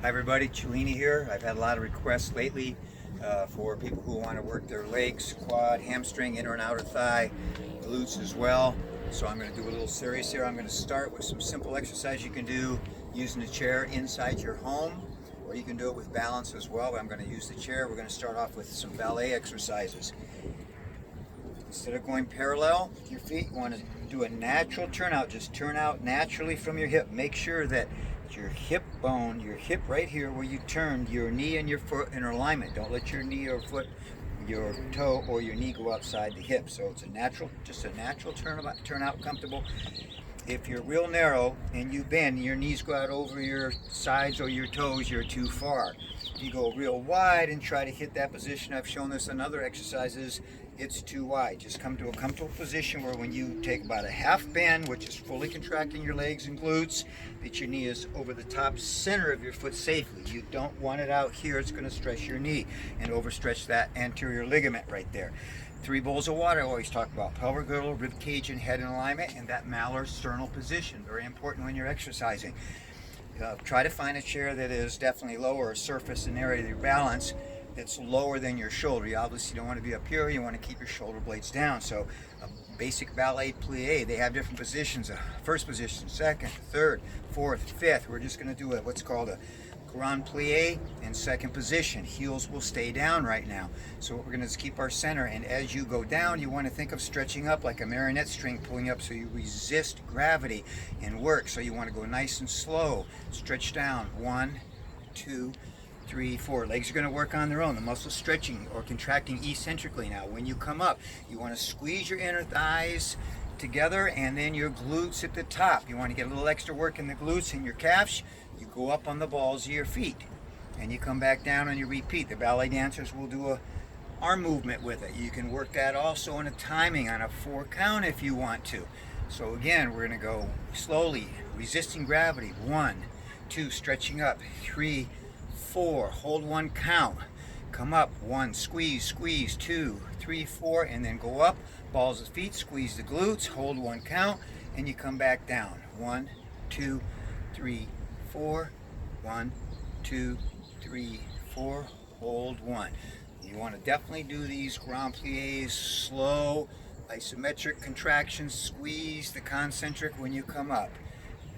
Hi everybody, Cellini here. I've had a lot of requests lately for people who want to work their legs, quad, hamstring, inner and outer thigh, glutes as well. So I'm going to do a little series here. I'm going to start with some simple exercise you can do using a chair inside your home, or you can do it with balance as well. But I'm going to use the chair. We're going to start off with some ballet exercises. Instead of going parallel with your feet, you want to do a natural turnout. Just turn out naturally from your hip. Make sure that your hip bone, your hip right here where you turn, your knee and your foot in alignment. Don't let your knee or foot, your toe or your knee go outside the hip. So it's a natural, just a natural turnout comfortable. If you're real narrow and you bend, your knees go out over your sides or your toes, you're too far. If you go real wide and try to hit that position, I've shown this in other exercises, it's too wide. Just come to a comfortable position where when you take about a half bend, which is fully contracting your legs and glutes, that your knee is over the top center of your foot safely. You don't want it out here. It's going to stress your knee and overstretch that anterior ligament right there. 3 bowls of water I always talk about. Pelvic girdle, rib cage, and head in alignment, and that malar sternal position. Very important when you're exercising. Try to find a chair that is definitely lower, a surface and area of your balance that's lower than your shoulder. You obviously don't want to be up here. You want to keep your shoulder blades down. So a basic ballet plie, they have different positions. First position, second, third, fourth, fifth. We're just going to do what's called a grand plie in second position. Heels will stay down right now. So what we're going to do is keep our center, and as you go down, you want to think of stretching up like a marionette string pulling up, so you resist gravity and work. So you want to go nice and slow. Stretch down. 1, 2, 3, 4. Legs are going to work on their own. The muscles stretching or contracting eccentrically now. When you come up, you want to squeeze your inner thighs together and then your glutes at the top. You want to get a little extra work in the glutes and your calves. You go up on the balls of your feet and you come back down and you repeat. The ballet dancers will do a arm movement with it. You can work that also in a timing on a 4 count if you want to. So again, we're going to go slowly, resisting gravity. 1, 2, stretching up. 3, 4, hold 1 count. Come up. 1, squeeze, squeeze. 2, 3, 4, and then go up. Balls of feet, squeeze the glutes, hold 1 count, and you come back down. 1, 2, 3, 4. 1, 2, 3, 4. Hold 1. You want to definitely do these grand plies slow, isometric contractions. Squeeze the concentric when you come up.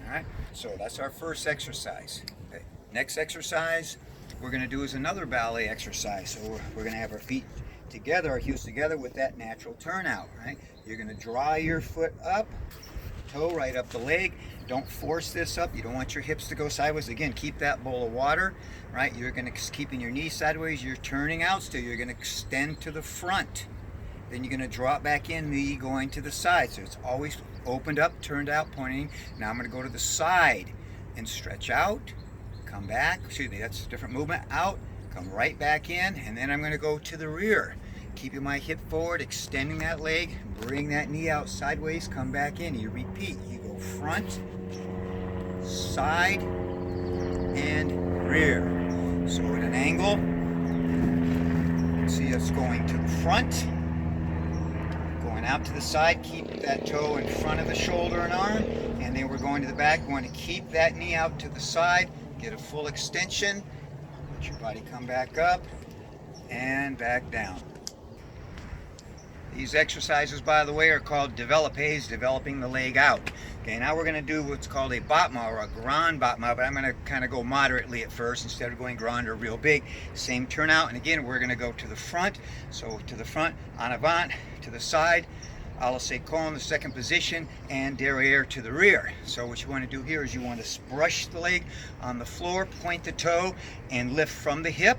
All right. So that's our first exercise. Okay. Next exercise we're going to do is another ballet exercise. So we're going to have our feet together, our heels together with that natural turnout. Right. You're going to draw your foot up. Toe right up the leg. Don't force this up. You don't want your hips to go sideways. Again, keep that bowl of water, right? You're going to keeping your knees sideways. You're turning out still. You're going to extend to the front. Then you're going to drop back in, knee going to the side. So it's always opened up, turned out, pointing. Now I'm going to go to the side and stretch out. Come back. Excuse me, that's a different movement. Out. Come right back in. And then I'm going to go to the rear. Keeping my hip forward, extending that leg, bring that knee out sideways, come back in. You repeat. You go front, side, and rear. So at an angle, you can see us going to the front, going out to the side, keep that toe in front of the shoulder and arm, and then we're going to the back. We want to keep that knee out to the side, get a full extension, let your body come back up, and back down. These exercises, by the way, are called developés, developing the leg out. Okay, now we're going to do what's called a battement or a grand battement, but I'm going to kind of go moderately at first instead of going grand or real big. Same turnout, and again, we're going to go to the front. So to the front, en avant, to the side, à la séquence, the second position, and derrière to the rear. So what you want to do here is you want to brush the leg on the floor, point the toe, and lift from the hip.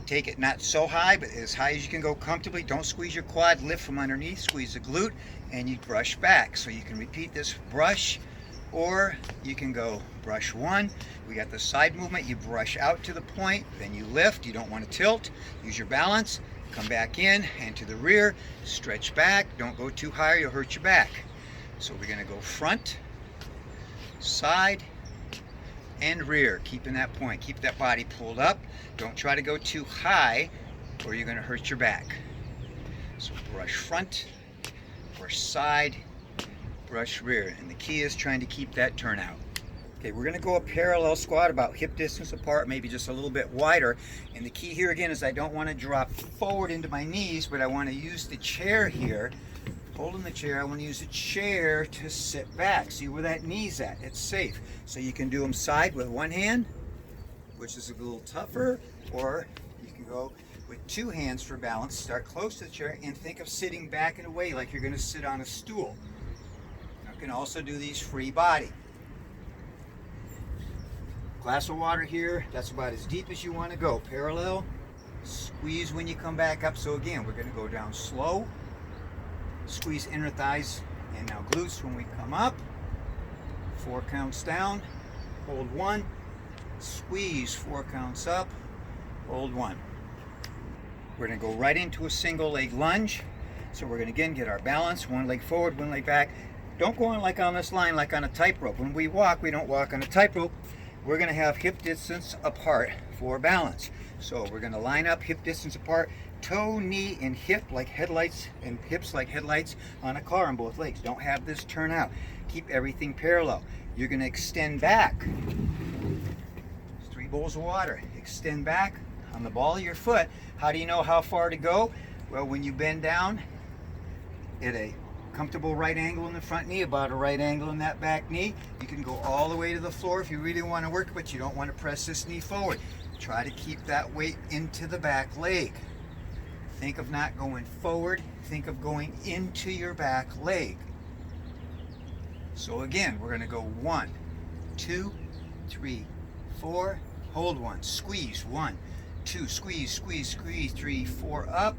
Take it not so high, but as high as you can go comfortably. Don't squeeze your quad, lift from underneath, squeeze the glute, and you brush back. So you can repeat this brush, or you can go brush 1. We got the side movement, you brush out to the point, then you lift. You don't want to tilt. Use your balance, come back in, and to the rear, stretch back. Don't go too high, you'll hurt your back. So we're going to go front, side, and rear, keeping that point. Keep that body pulled up. Don't try to go too high or you're going to hurt your back. So brush front, brush side, brush rear. And the key is trying to keep that turnout. Okay, we're gonna go a parallel squat about hip distance apart, maybe just a little bit wider. And the key here again is I don't wanna drop forward into my knees, but I wanna use the chair here. Holding the chair, I wanna use the chair to sit back. See where that knee's at, it's safe. So you can do them side with one hand, which is a little tougher, or you can go with two hands for balance. Start close to the chair and think of sitting back and away like you're gonna sit on a stool. You can also do these free body. Glass of water here, that's about as deep as you want to go. Parallel, squeeze when you come back up. So again, we're going to go down slow, squeeze inner thighs and now glutes when we come up. 4 counts down, hold 1, squeeze 4 counts up, hold 1. We're going to go right into a single leg lunge. So we're going to again get our balance, one leg forward, one leg back. Don't go on like on this line like on a tightrope. When we walk, we don't walk on a tightrope. We're going to have hip distance apart for balance. So we're going to line up hip distance apart, toe, knee, and hip like headlights, and hips like headlights on a car on both legs. Don't have this turn out. Keep everything parallel. You're going to extend back. 3 bowls of water. Extend back on the ball of your foot. How do you know how far to go? Well, when you bend down at a comfortable right angle in the front knee, about a right angle in that back knee. You can go all the way to the floor if you really want to work, but you don't want to press this knee forward. Try to keep that weight into the back leg. Think of not going forward, think of going into your back leg. So again, we're going to go 1, 2, 3, 4, hold 1, squeeze 1, 2, squeeze, squeeze, squeeze, 3, 4, up,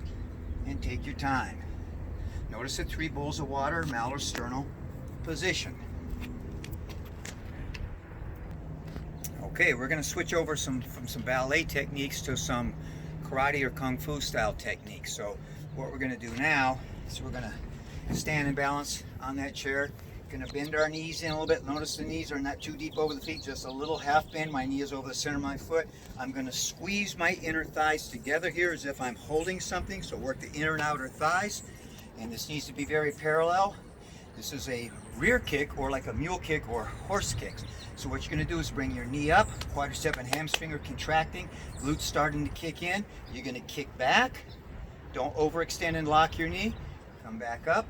and take your time. Notice the 3 bowls of water, malosternal position. Okay, we're going to switch over from some ballet techniques to some karate or kung fu style techniques. So what we're going to do now is we're going to stand and balance on that chair. Going to bend our knees in a little bit. Notice the knees are not too deep over the feet, just a little half bend. My knee is over the center of my foot. I'm going to squeeze my inner thighs together here as if I'm holding something. So work the inner and outer thighs. And this needs to be very parallel. This is a rear kick or like a mule kick or horse kicks. So what you're going to do is bring your knee up, quadricep and hamstring are contracting, glutes starting to kick in. You're going to kick back. Don't overextend and lock your knee. Come back up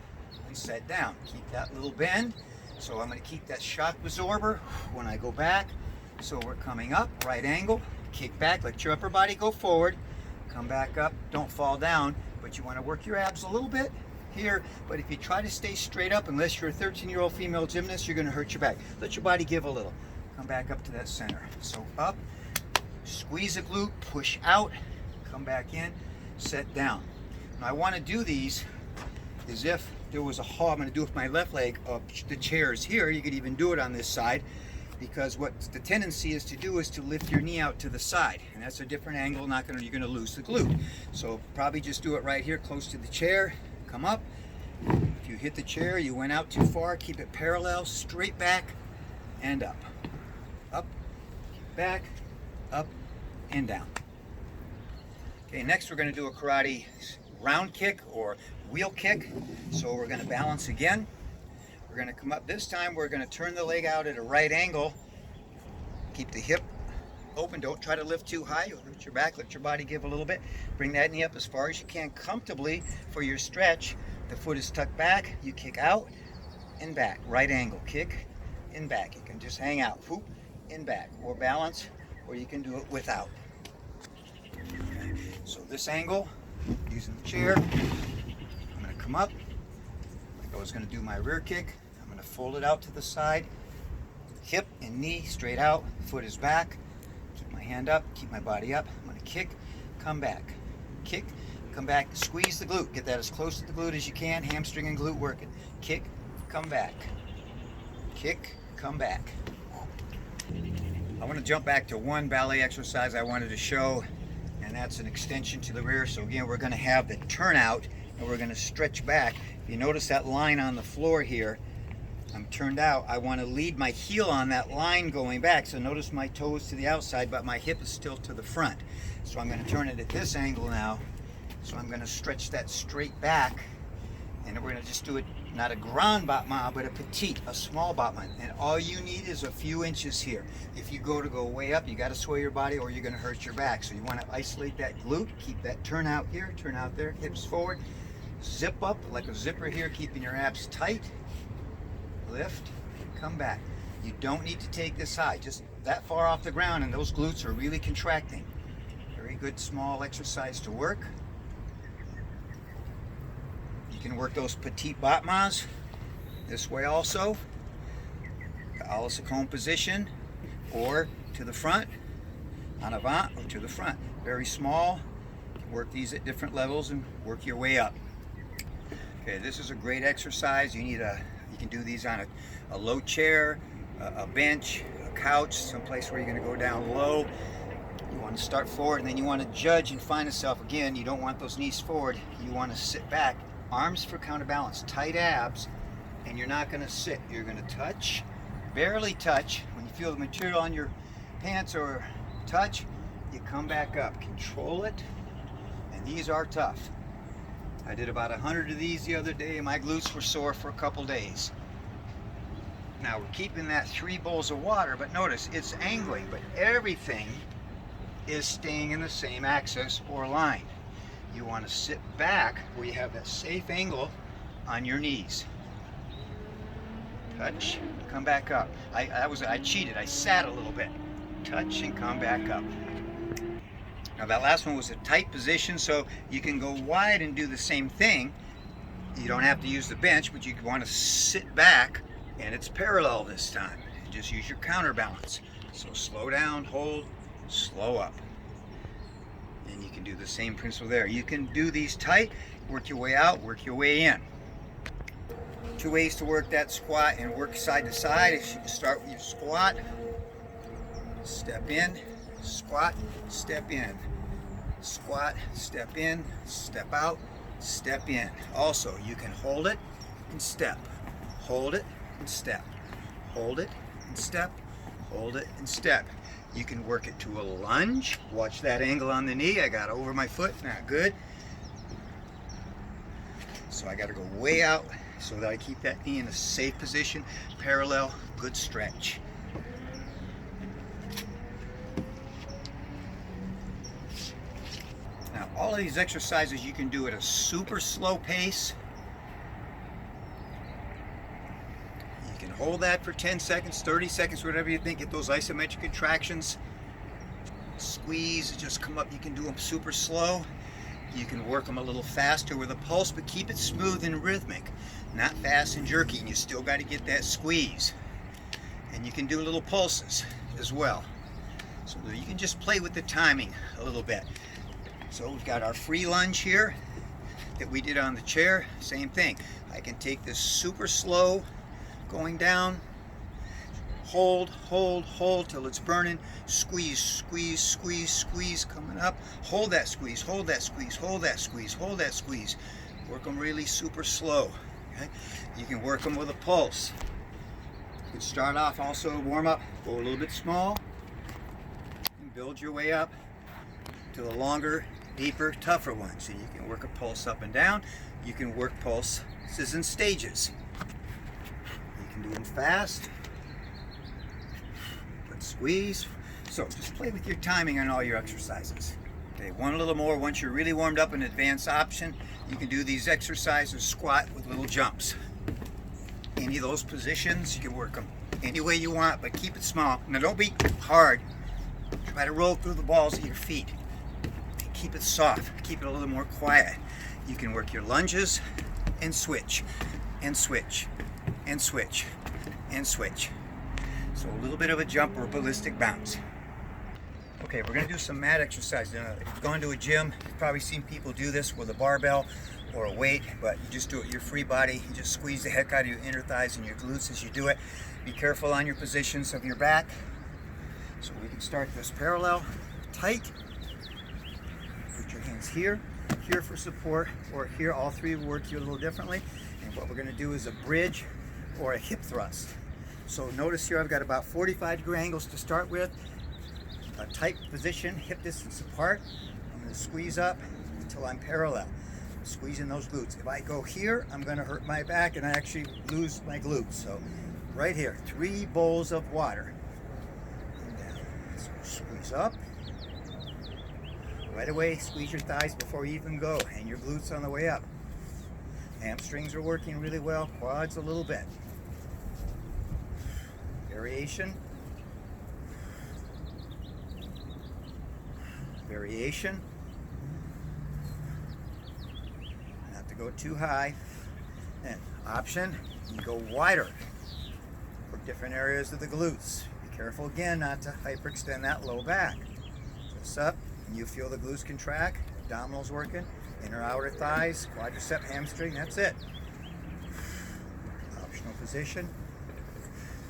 and set down. Keep that little bend. So I'm going to keep that shock absorber when I go back. So we're coming up, right angle, kick back, let your upper body go forward, come back up, don't fall down, but you want to work your abs a little bit here, but if you try to stay straight up, unless you're a 13-year-old female gymnast, you're going to hurt your back. Let your body give a little. Come back up to that center. So up, squeeze a glute, push out, come back in, set down. Now I want to do these as if there was a haul. I'm going to do it with my left leg. The chair is here. You could even do it on this side, because what the tendency is to do is to lift your knee out to the side, and that's a different angle. You're going to lose the glute. So probably just do it right here, close to the chair. Come up. If you hit the chair, you went out too far, keep it parallel, straight back and up. Up, back, up, and down. Okay, next we're going to do a karate round kick or wheel kick. So we're going to balance again. We're going to come up. This time we're going to turn the leg out at a right angle. Keep the hip open. Don't try to lift too high. You'll hurt your back. Let your body give a little bit. Bring that knee up as far as you can comfortably for your stretch. The foot is tucked back. You kick out and back. Right angle. Kick and back. You can just hang out. Whoop and back. Or balance, or you can do it without. Okay. So this angle, using the chair, I'm going to come up. Like I was going to do my rear kick. I'm going to fold it out to the side. Hip and knee straight out. Foot is back. Keep my hand up. Keep my body up. I'm going to kick, come back. Kick, come back. Squeeze the glute. Get that as close to the glute as you can. Hamstring and glute working. Kick, come back. Kick, come back. I want to jump back to one ballet exercise I wanted to show, and that's an extension to the rear. So again, we're going to have the turnout and we're going to stretch back. If you notice that line on the floor here, I'm turned out. I want to lead my heel on that line going back. So notice my toes to the outside, but my hip is still to the front. So I'm going to turn it at this angle now. So I'm going to stretch that straight back, and we're going to just do it not a grand battement, but a petite, a small battement. And all you need is a few inches here. If you go way up, you got to sway your body or you're going to hurt your back. So you want to isolate that glute, keep that turn out here, turn out there, hips forward, zip up like a zipper here, keeping your abs tight, lift, come back. You don't need to take this high, just that far off the ground, and those glutes are really contracting. Very good small exercise to work. You can work those petite battements this way also, the a la cone position, or to the front, en avant, or to the front. Very small. Work these at different levels and work your way up. Okay, this is a great exercise. You can do these on a low chair, a bench, a couch, someplace where you're going to go down low. You want to start forward, and then you want to judge and find yourself. Again, you don't want those knees forward. You want to sit back. Arms for counterbalance, tight abs, and you're not going to sit. You're going to touch, barely touch. When you feel the material on your pants or touch, you come back up. Control it, and these are tough. I did about 100 of these the other day, and my glutes were sore for a couple days. Now we're keeping that 3 bowls of water, but notice it's angling, but everything is staying in the same axis or line. You want to sit back where you have that safe angle on your knees. Touch, come back up. I cheated. I sat a little bit. Touch and come back up. Now that last one was a tight position, so you can go wide and do the same thing. You don't have to use the bench, but you want to sit back, and it's parallel this time. Just use your counterbalance. So slow down, hold, slow up. And you can do the same principle there. You can do these tight, work your way out, work your way in. 2 ways to work that squat and work side to side. If you start with your squat, step in, squat, step in, squat, step in, step out, step in. Also, you can hold it and step, hold it and step, hold it and step, hold it and step. You can work it to a lunge. Watch that angle on the knee. I got over my foot, not good. So I got to go way out so that I keep that knee in a safe position, parallel, good stretch. Now all of these exercises you can do at a super slow pace. Hold that for 10 seconds, 30 seconds, whatever you think. Get those isometric contractions. Squeeze, just come up. You can do them super slow. You can work them a little faster with a pulse, but keep it smooth and rhythmic, not fast and jerky. And you still got to get that squeeze. And you can do little pulses as well. So you can just play with the timing a little bit. So we've got our free lunge here that we did on the chair. Same thing. I can take this super slow, going down, hold, hold, hold till it's burning, squeeze, squeeze, squeeze, squeeze, coming up, hold that squeeze, hold that squeeze, hold that squeeze, hold that squeeze. Work them really super slow. Okay? You can work them with a pulse. You can start off also, warm up, go a little bit small, and build your way up to the longer, deeper, tougher ones. So you can work a pulse up and down. You can work pulses in stages. Do them fast, but squeeze. So just play with your timing on all your exercises. Okay, one a little more. Once you're really warmed up, an advanced option, you can do these exercises, squat with little jumps. Any of those positions, you can work them any way you want, but keep it small. Now don't be hard. Try to roll through the balls of your feet. Keep it soft, keep it a little more quiet. You can work your lunges and switch, and switch, and switch, and switch. So a little bit of a jump or a ballistic bounce. Okay, we're going to do some mat exercise. If you've gone to a gym, you've probably seen people do this with a barbell or a weight, but you just do it your free body. You just squeeze the heck out of your inner thighs and your glutes as you do it. Be careful on your positions of your back. So we can start this parallel, tight. Put your hands here, here for support, or here. All three work you a little differently. And what we're going to do is a bridge or a hip thrust. So notice here I've got about 45-degree angles to start with. A tight position, hip distance apart. I'm going to squeeze up until I'm parallel. squeezing those glutes. If I go here, I'm going to hurt my back and I actually lose my glutes. So right here, 3 bowls of water. And down. So squeeze up. Right away, squeeze your thighs before you even go, and your glutes on the way up. Hamstrings are working really well, quads a little bit. Variation. Variation. Not to go too high. And option, you go wider for different areas of the glutes. Be careful again not to hyperextend that low back. Twist up, and you feel the glutes contract, abdominals working, inner outer thighs, quadricep, hamstring, that's it. Optional position.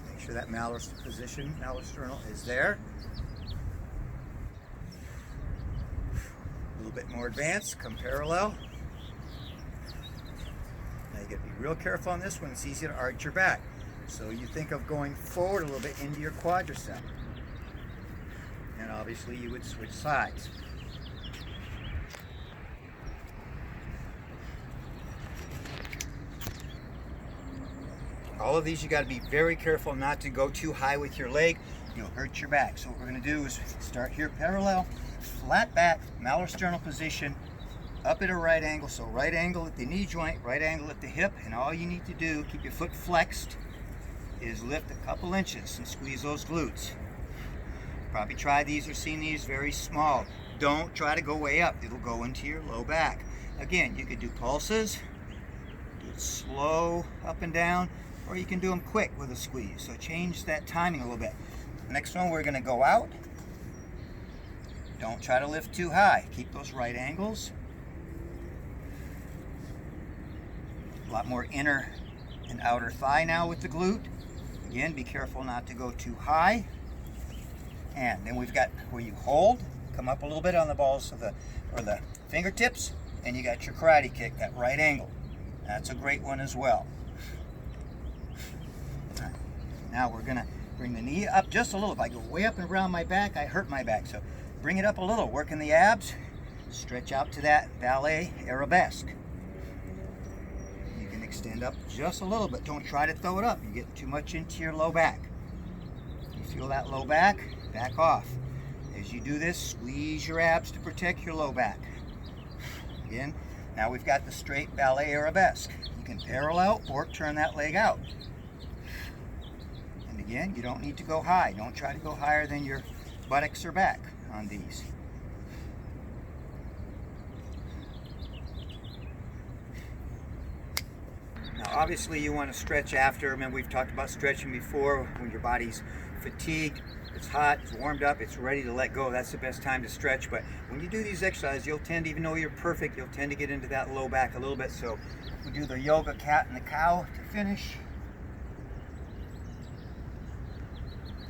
Make sure that malar position, malosternal is there. A little bit more advanced, come parallel. Now you gotta be real careful on this one, it's easy to arch your back. So you think of going forward a little bit into your quadricep. And obviously you would switch sides. All of these you got to be very careful not to go too high with your leg. You'll hurt your back. So what we're going to do is start here parallel, flat back, malosternal position, up at a right angle. So right angle at the knee joint, right angle at the hip, and all you need to do, keep your foot flexed, is lift a couple inches and squeeze those glutes. Probably tried these or seen these, very small. Don't try to go way up. It'll go into your low back. Again, you could do pulses, do it slow up and down, or you can do them quick with a squeeze. So change that timing a little bit. Next one, we're gonna go out. Don't try to lift too high. Keep those right angles. A lot more inner and outer thigh now with the glute. Again, be careful not to go too high. And then we've got where you hold, come up a little bit on the balls of the fingertips, and you got your karate kick, that right angle. That's a great one as well. Right. Now we're gonna bring the knee up just a little. If I go way up and around my back, I hurt my back. So bring it up a little, working the abs, stretch out to that ballet arabesque. You can extend up just a little, but don't try to throw it up. You're getting too much into your low back. You feel that low back? Back off. As you do this, squeeze your abs to protect your low back. Again, now we've got the straight ballet arabesque. You can parallel or turn that leg out. And again, you don't need to go high. Don't try to go higher than your buttocks or back on these. Now obviously you want to stretch after. Remember, we've talked about stretching before when your body's fatigued, it's hot, it's warmed up, it's ready to let go. That's the best time to stretch. But when you do these exercises, you'll tend to, even though you're perfect, you'll tend to get into that low back a little bit. So we do the yoga cat and the cow to finish.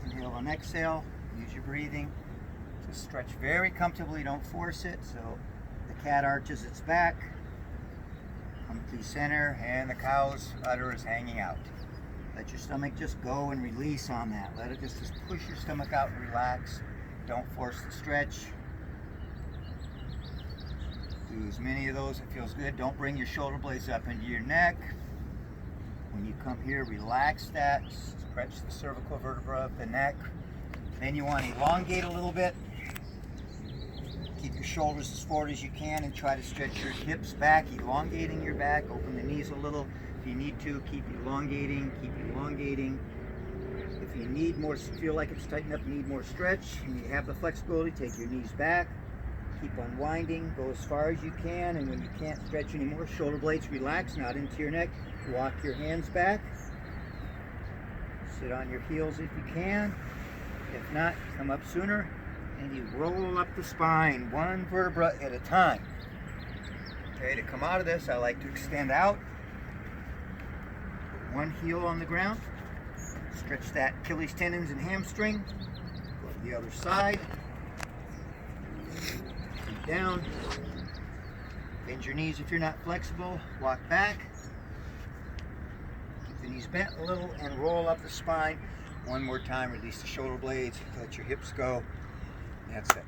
Inhale and exhale. Use your breathing. Just stretch very comfortably, don't force it. So the cat arches its back, come to center, and the cow's udder is hanging out. Let your stomach just go and release on that. Let it just push your stomach out and relax. Don't force the stretch. Do as many of those, it feels good. Don't bring your shoulder blades up into your neck. When you come here, relax that. Stretch the cervical vertebra of the neck. Then you want to elongate a little bit. Keep your shoulders as forward as you can and try to stretch your hips back, elongating your back. Open the knees a little. If you need to, keep elongating, keep elongating. If you need more, feel like it's tightened up, need more stretch, and you have the flexibility, take your knees back, keep unwinding, go as far as you can, and when you can't stretch anymore, shoulder blades relax, not into your neck. Walk your hands back. Sit on your heels if you can. If not, come up sooner, and you roll up the spine, one vertebra at a time. Okay, to come out of this, I like to extend out. One heel on the ground, stretch that Achilles tendons and hamstring, go to the other side, feet down, bend your knees if you're not flexible, walk back, keep the knees bent a little and roll up the spine. One more time, release the shoulder blades, let your hips go, that's it.